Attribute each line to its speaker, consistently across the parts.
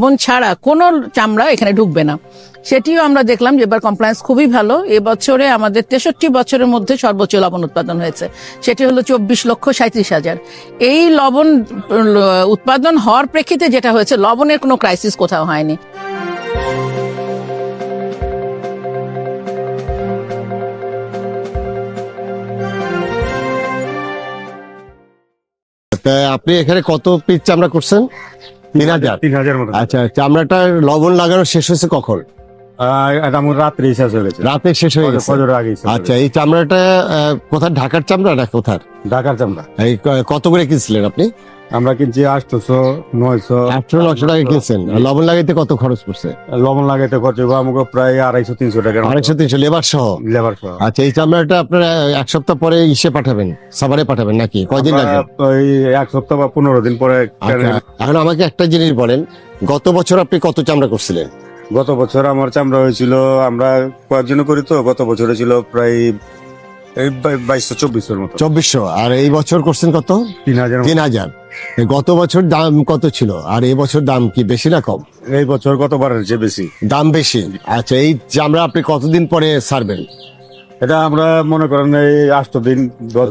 Speaker 1: লবণ ছাড়া কোনো চামড়া এখানে ঢুকবে না। সেটিও আমরা দেখলাম যে এবার কমপ্লায়েন্স খুবই ভালো। এবছরে আমাদের 63 বছরের মধ্যে সর্বোচ্চ লবণ উৎপাদন হয়েছে, সেটি হলো 24,37,000। এই লবণ উৎপাদন হওয়ার প্রেক্ষিতে যেটা হয়েছে, লবণের কোনো ক্রাইসিস কোথাও হয়নি।
Speaker 2: আপনি এখানে কত পিস চামড়া করছেন?
Speaker 3: 3,000 মতো।
Speaker 2: আচ্ছা, চামড়াটা লবণ লাগানো শেষ হয়েছে কখন?
Speaker 3: রাত্রে শেষ হয়ে গেছে,
Speaker 2: রাতে শেষ হয়ে গেছে।
Speaker 3: ফজরের আগে।
Speaker 2: আচ্ছা, এই চামড়াটা কোথায়, ঢাকার চামড়া না কোথার?
Speaker 3: ঢাকার চামড়া।
Speaker 2: এই কত করে কিনছিলেন আপনি?
Speaker 3: আমরা কিনছি 800, 900।
Speaker 2: 800-900 টাকা কিনছেন। লবণ লাগাইতে কত খরচ পড়ছে?
Speaker 3: লবণ লাগাইতে খরচ হবে আমাকে প্রায় 250-300 টাকা।
Speaker 2: 250-300 লেবার সহ?
Speaker 3: লেবার সহ।
Speaker 2: আচ্ছা, এই চামড়াটা আপনারা এক সপ্তাহ পরে ইসে পাঠাবেন, সাভারে পাঠাবেন নাকি? কয়দিন লাগবে?
Speaker 3: ওই 1 সপ্তাহ বা 15 দিন পরে।
Speaker 2: এখন আমাকে একটা জিনিস বলেন, গত বছর আপনি কত চামড়া করছিলেন?
Speaker 3: গত বছর আমার চামড়া হয়েছিল, আমরা কয়েকজন করি তো, গত বছর হয়েছিল প্রায় 2200-2400 মতো।
Speaker 2: 2400। আর এই বছর করছেন কত?
Speaker 3: 3,000।
Speaker 2: 3,000। গত বছর দাম কত ছিল আর এই বছর দাম কি বেশি না কম?
Speaker 3: এই বছর গতবারের চেয়ে বেশি
Speaker 2: দাম বেশি। আচ্ছা, এই চামড়া আপনি কতদিন পরে ছাড়বেন?
Speaker 3: এটা আমরা মনে করেন এই 8 দিন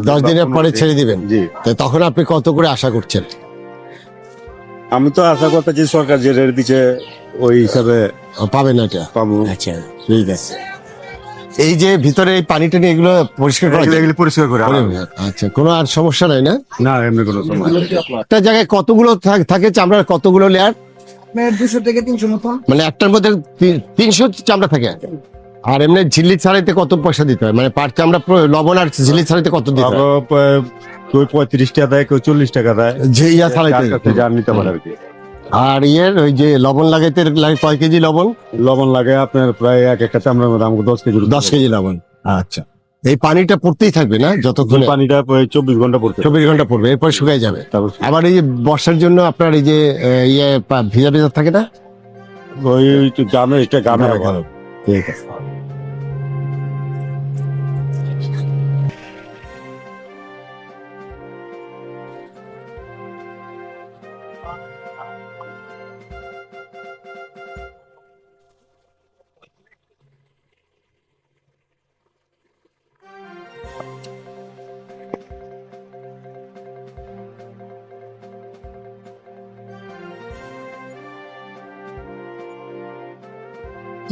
Speaker 2: 10 দিনের পরে ছেড়ে দিবেন।
Speaker 3: জি।
Speaker 2: তো তখন আপনি কত করে আশা করছেন?
Speaker 3: আমি তো আশা করতেছি সরকার যে রেট দিচ্ছে ওই হিসাবে
Speaker 2: পাবেন এটা?
Speaker 3: পাবো।
Speaker 2: আচ্ছা, ঠিক আছে। এই যে ভিতরে এই পানিটা নিয়ে এগুলো পরিষ্কার করা যায়?
Speaker 3: এগুলি পরিষ্কার করে।
Speaker 2: আচ্ছা, কোনো আর সমস্যা নাই না?
Speaker 3: না, এমনি কোনো সমস্যা।
Speaker 2: একটা জায়গায় কতগুলো থাকে চামড়ার, কতগুলো লেয়ার?
Speaker 4: 200 থেকে 300 মতো।
Speaker 2: মানে একটার মধ্যে 300 চামড়া থাকে। আর এমনি ঝিল্লি ছাড়াইতে কত পয়সা দিতে হয়? মানে পার চামড়া লবণ আর ঝিল্লি ছাড়াইতে কত দিতে হয়?
Speaker 3: কেউ 35 টাকা দেয়, কেউ 40 টাকা দেয়,
Speaker 2: যে ইয়া ছাড়াইতে।
Speaker 3: যা নিতে পারে আর কি।
Speaker 2: আর ওই যে লবণ লাগাইতে লাগে কয় কেজি লবণ?
Speaker 3: লবণ লাগে আপনার প্রায় একটা চামড়ার মধ্যে আমাকে 10 কেজি।
Speaker 2: 10 কেজি লবণ। আচ্ছা, এই পানিটা পড়তেই থাকবে না যতক্ষণ?
Speaker 3: পানিটা 24 ঘন্টা পড়ছে।
Speaker 2: 24 ঘন্টা পড়বে, এরপর শুকাই যাবে।
Speaker 3: তারপর
Speaker 2: আবার এই যে বর্ষার জন্য আপনার এই যে ভিজা ভিজা থাকে না?
Speaker 3: ওই গ্রামে, এটা গ্রামে ভালো।
Speaker 2: ঠিক আছে।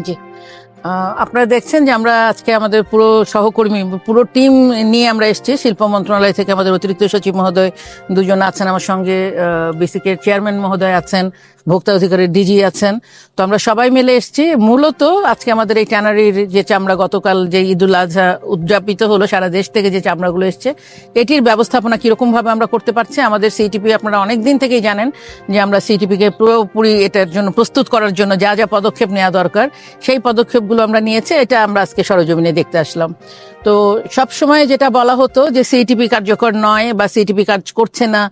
Speaker 1: জি, আপনারা দেখছেন যে আমরা আজকে আমাদের পুরো সহকর্মী, পুরো টিম নিয়ে আমরা এসেছি। শিল্প মন্ত্রণালয় থেকে আমাদের অতিরিক্ত সচিব মহোদয় 2 আছেন আমার সঙ্গে, বিসিকে চেয়ারম্যান মহোদয় আছেন, ভোক্তা অধিকারের ডিজি আছেন। তো আমরা সবাই মিলে এসেছি মূলত আজকে আমাদের এই ট্যানারির যে চামড়া গতকাল যে ঈদুল আজহা উদযাপিত হলো, সারা দেশ থেকে যে চামড়াগুলো এসছে, এটির ব্যবস্থাপনা কিরকম ভাবে আমরা করতে পারছি। আমাদের সিটিপি আপনারা অনেক দিন থেকেই জানেন যে আমরা সিটিপিকে পুরোপুরি এটার জন্য প্রস্তুত করার জন্য যা যা পদক্ষেপ নেওয়া দরকার সেই পদক্ষেপগুলো আমরা নিয়েছি। এটা আমরা আজকে সরজমিনে দেখতে আসলাম। তো সব সময় যেটা বলা হতো যে সিটিপি কার্যকর নয় বা সিটিপি কাজ করছে না,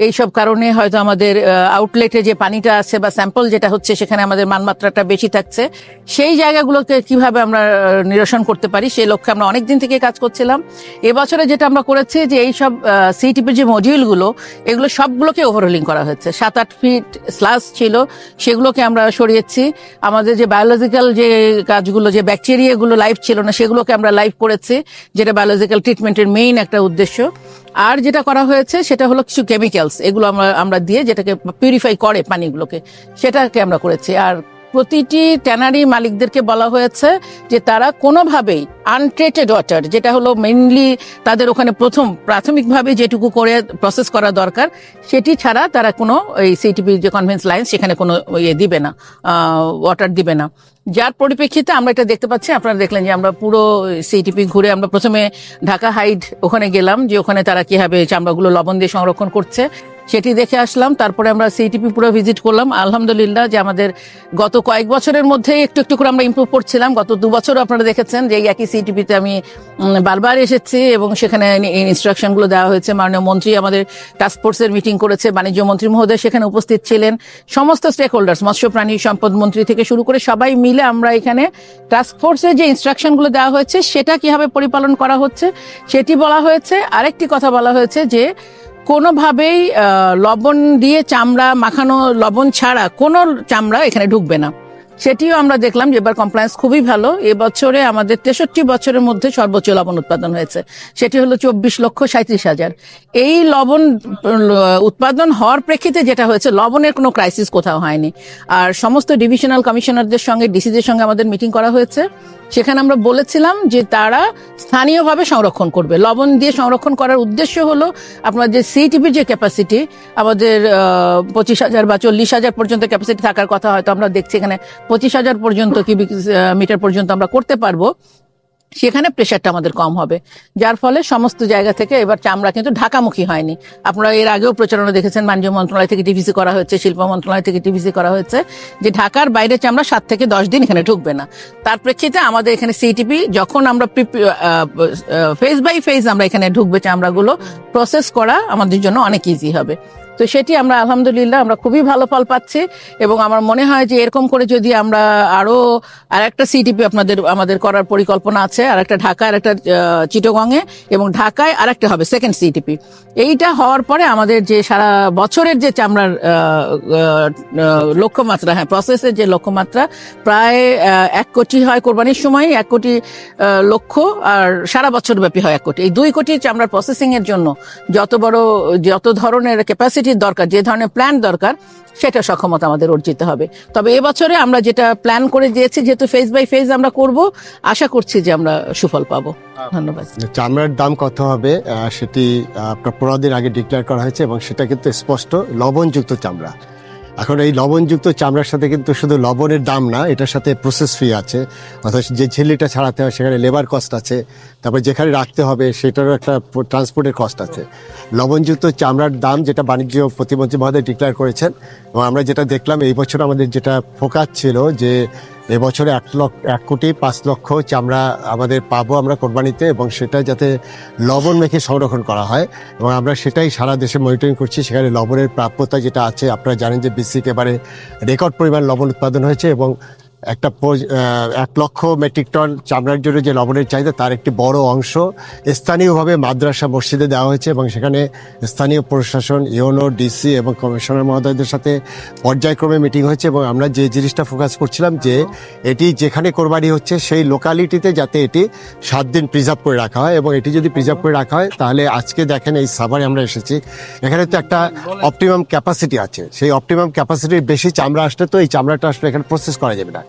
Speaker 1: এইসব কারণে হয়তো আমাদের আউটলেটে যে পানিটা আছে বা স্যাম্পল যেটা হচ্ছে সেখানে আমাদের মানমাত্রাটা বেশি থাকছে। সেই জায়গাগুলোকে কিভাবে আমরা নিরসন করতে পারি সেই লক্ষ্যে আমরা অনেক দিন থেকে কাজ করছিলাম। এবছরে যেটা আমরা করেছি যে এই সব সিটিপির যে মডিউলগুলো, এগুলো সবগুলোকে ওভারহোলিং করা হয়েছে। 7-8 ফিট স্লাস ছিল, সেগুলোকে আমরা সরিয়েছি। আমাদের যে বায়োলজিক্যাল যে কাজগুলো, যে ব্যাকটেরিয়াগুলো লাইভ ছিল না, সেগুলোকে আমরা লাইভ করেছি, যেটা বায়োলজিক্যাল ট্রিটমেন্টের মেইন একটা উদ্দেশ্য। আর যেটা করা হয়েছে সেটা হলো কিছু কেমিক্যালস, এগুলো আমরা দিয়ে যেটাকে পিউরিফাই করে পানিগুলোকে, সেটাকে আমরা করেছি। আর প্রতিটি ট্যানারি মালিকদেরকে বলা হয়েছে যে তারা কোনোভাবেই আনট্রিটেড ওয়াটার, যেটা হলো মেইনলি তাদের ওখানে প্রাথমিকভাবে যেটুকু করে প্রসেস করা দরকার, সেটি ছাড়া তারা কোনো এই সিটিপি যে কনভেন্স লাইন সেখানে কোনো দিবে না, ওয়াটার দিবে না। যার পরিপ্রেক্ষিতে আমরা এটা দেখতে পাচ্ছি, আপনারা দেখলেন যে আমরা পুরো সিটিপি ঘুরে আমরা প্রথমে ঢাকা হাইড ওখানে গেলাম, যে ওখানে তারা কিভাবে চামড়াগুলো লবণ দিয়ে সংরক্ষণ করছে সেটি দেখে আসলাম। তারপরে আমরা সিটিপি পুরো ভিজিট করলাম। আলহামদুলিল্লাহ যে আমাদের গত কয়েক বছরের মধ্যে একটু একটু করে আমরা ইমপ্রুভ করছিলাম। গত 2 বছরও আপনারা দেখেছেন যে এই একই সিটিপিতে আমি বারবার এসেছি এবং সেখানে ইনস্ট্রাকশনগুলো দেওয়া হয়েছে। মাননীয় মন্ত্রী আমাদের টাস্কফোর্সের মিটিং করেছে, বাণিজ্য মন্ত্রী মহোদয় সেখানে উপস্থিত ছিলেন, সমস্ত স্টেক হোল্ডার্স, মৎস্য প্রাণী সম্পদ মন্ত্রী থেকে শুরু করে সবাই মিলে আমরা এখানে টাস্কফোর্সের যে ইনস্ট্রাকশনগুলো দেওয়া হয়েছে সেটা কিভাবে পরিপালন করা হচ্ছে সেটি বলা হয়েছে। আরেকটি কথা বলা হয়েছে যে কোনোভাবেই লবণ দিয়ে চামড়া মাখানো, লবণ ছাড়া কোনো চামড়া এখানে ঢুকবে না। সেটিও আমরা দেখলাম যে এবার কমপ্লায়েন্স খুবই ভালো। এবছরে আমাদের 63 বছরের মধ্যে সর্বোচ্চ লবণ উৎপাদন হয়েছে, সেটি হলো 24,37,000। এই লবণ উৎপাদন হওয়ার প্রেক্ষিতে যেটা হয়েছে, লবণের কোনো ক্রাইসিস কোথাও হয়নি। আর সমস্ত ডিভিশনাল কমিশনারদের সঙ্গে, ডিসিদের সঙ্গে আমাদের মিটিং করা হয়েছে। সেখানে আমরা বলেছিলাম যে তারা স্থানীয়ভাবে সংরক্ষণ করবে। লবণ দিয়ে সংরক্ষণ করার উদ্দেশ্য হলো আপনার যে সিটিপির যে ক্যাপাসিটি আমাদের 25,000 বা 40,000 পর্যন্ত ক্যাপাসিটি থাকার কথা, হয়তো আমরা দেখছি এখানে 25,000 পর্যন্ত কিউবিক মিটার পর্যন্ত আমরা করতে পারবো। সেখানে প্রেশারটা আমাদের কম হবে, যার ফলে সমস্ত জায়গা থেকে এবার চামড়া কিন্তু ঢাকামুখী হয়নি। আপনারা এর আগেও প্রচারণা দেখেছেন, বাণিজ্য মন্ত্রণালয় থেকে টিভিসি করা হয়েছে, শিল্প মন্ত্রণালয় থেকে টিভিসি করা হয়েছে, যে ঢাকার বাইরে চামড়া 7 থেকে 10 দিন এখানে ঢুকবে না। তার প্রেক্ষিতে আমাদের এখানে সিটিপি যখন আমরা ফেজ বাই ফেজ আমরা এখানে ঢুকবে, চামড়াগুলো প্রসেস করা আমাদের জন্য অনেক ইজি হবে। তো সেটি আমরা আলহামদুলিল্লাহ আমরা খুবই ভালো ফল পাচ্ছি। এবং আমার মনে হয় যে এরকম করে যদি আমরা আরো আরেকটা সিটিপি আমাদের করার পরিকল্পনা আছে, আরেকটা ঢাকা, আরেকটা চিটাগংয়ে, এবং ঢাকায় আরেকটা হবে সেকেন্ড সিটিপি। এইটা হওয়ার পরে আমাদের যে সারা বছরের যে চামড়ার লক্ষ্যমাত্রা, হ্যাঁ প্রসেসের যে লক্ষ্যমাত্রা প্রায় 1 কোটি হয় কোরবানির সময়, 1 কোটি লক্ষ্য, আর সারা বছর ব্যাপী হয় 1 কোটি। এই 2 কোটি চামড়ার প্রসেসিং এর জন্য যত ধরনের ক্যাপাসিটির দরকার, যে ধরনের প্ল্যান দরকার, সেটা সক্ষমতা আমাদের অর্জিত হবে। তবে এবছরে আমরা যেটা প্ল্যান করে দিয়েছি, যেহেতু ফেজ বাই ফেজ আমরা করব, আশা করছি যে আমরা সুফল পাবো। ধন্যবাদ।
Speaker 2: চামড়ার দাম কত হবে সেটি আপনার 15 দিন আগে ডিক্লেয়ার করা হয়েছে, এবং সেটা কিন্তু স্পষ্ট লবণযুক্ত চামড়া। এখন এই লবণযুক্ত চামড়ার সাথে কিন্তু শুধু লবণের দাম না, এটার সাথে প্রসেস ফি আছে, অর্থাৎ যে ঝিল্লিটা ছাড়াতে হয় সেখানে লেবার কস্ট আছে, তারপর যেখানে রাখতে হবে সেটারও একটা ট্রান্সপোর্টের কস্ট আছে। লবণযুক্ত চামড়ার দাম যেটা বাণিজ্য প্রতিমন্ত্রী মহোদয় ডিক্লেয়ার করেছেন, এবং আমরা যেটা দেখলাম এই বছর আমাদের যেটা ফোকাস ছিল যে এবছরে 1 কোটি 5 লক্ষ চামড়া আমাদের পাবো আমরা কোরবানিতে, এবং সেটা যাতে লবণ মেখে সংরক্ষণ করা হয়, এবং আমরা সেটাই সারা দেশে মনিটরিং করছি। সেখানে লবণের প্রাপ্যতা যেটা আছে, আপনারা জানেন যে বিসিক এবারে রেকর্ড পরিমাণ লবণ উৎপাদন হয়েছে, এবং 1 লক্ষ মেট্রিক টন চামড়ার জন্য যে লবণের চাহিদা, তার একটি বড় অংশ স্থানীয়ভাবে মাদ্রাসা মসজিদে দেওয়া হয়েছে, এবং সেখানে স্থানীয় প্রশাসন, ইউনো, ডিসি এবং কমিশনার মহোদয়দের সাথে পর্যায়ক্রমে মিটিং হয়েছে। এবং আমরা যে জিনিসটা ফোকাস করছিলাম যে এটি যেখানে কোরবানি হচ্ছে সেই লোকালিটিতে যাতে এটি 7 দিন প্রিজার্ভ করে রাখা হয়, এবং এটি যদি প্রিজার্ভ করে রাখা হয় তাহলে আজকে দেখেন এই সাভারে আমরা এসেছি, এখানে তো একটা অপটিমাম ক্যাপাসিটি আছে। সেই অপটিমাম ক্যাপাসিটির বেশি চামড়া আসলে তো এই চামড়াটা আসলে এখানে প্রসেস করা যাবে না।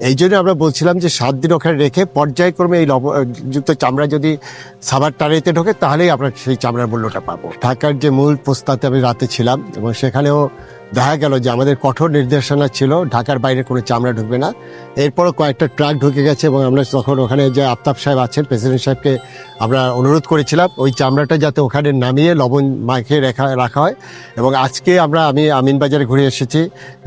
Speaker 2: এই জন্য আমরা বলছিলাম যে 7 দিন ওখানে রেখে পর্যায়ক্রমে এই লবণযুক্ত চামড়া যদি সাভার টারিতে ঢোকে, তাহলেই আমরা সেই চামড়ার মূল্যটা পাবো। ঢাকার যে মূল প্রস্তাবে আমি রাতে ছিলাম, এবং সেখানেও দেখা গেল যে আমাদের কঠোর নির্দেশনা ছিল ঢাকার বাইরে কোনো চামড়া ঢুকবে না। এরপরও কয়েকটা ট্রাক ঢুকে গেছে, এবং আমরা তখন ওখানে যে আফতাব সাহেব আছেন, প্রেসিডেন্ট সাহেবকে আমরা অনুরোধ করেছিলাম ওই চামড়াটা যাতে ওখানে নামিয়ে লবণ মাখিয়ে রাখা হয়। এবং আজকে আমি আমিনবাজারে ঘুরে এসেছি,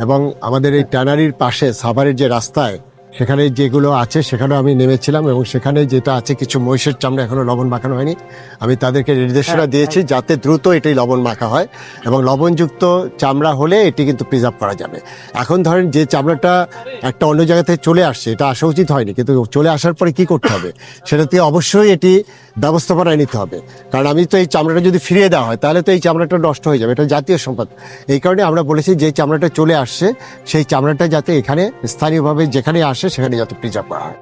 Speaker 2: এবং আমাদের এই ট্যানারির পাশে সাভারের যে রাস্তায় সেখানে যেগুলো আছে সেখানেও আমি নেমেছিলাম, এবং সেখানে যেটা আছে কিছু মহিষের চামড়া এখনো লবণ মাখানো হয়নি। আমি তাদেরকে নির্দেশনা দিয়েছি যাতে দ্রুত এটাই লবণ মাখা হয়, এবং লবণযুক্ত চামড়া হলে এটি কিন্তু প্রিজার্ভ করা যাবে। এখন ধরেন যে চামড়াটা একটা অন্য জায়গা থেকে চলে আসছে, এটা আসা উচিত হয়নি, কিন্তু চলে আসার পরে কি করতে হবে সেটাতে অবশ্যই এটি ব্যবস্থাপনায় নিতে হবে। কারণ আমি তো এই চামড়াটা যদি ফিরিয়ে দেওয়া হয় তাহলে তো এই চামড়াটা নষ্ট হয়ে যাবে, এটা জাতীয় সম্পদ। এই কারণে আমরা বলেছি যে চামড়াটা চলে আসছে সেই চামড়াটা যাতে এখানে স্থানীয়ভাবে যেখানে আসে সেখানে যাতে প্রিজার্ভ করা হয়।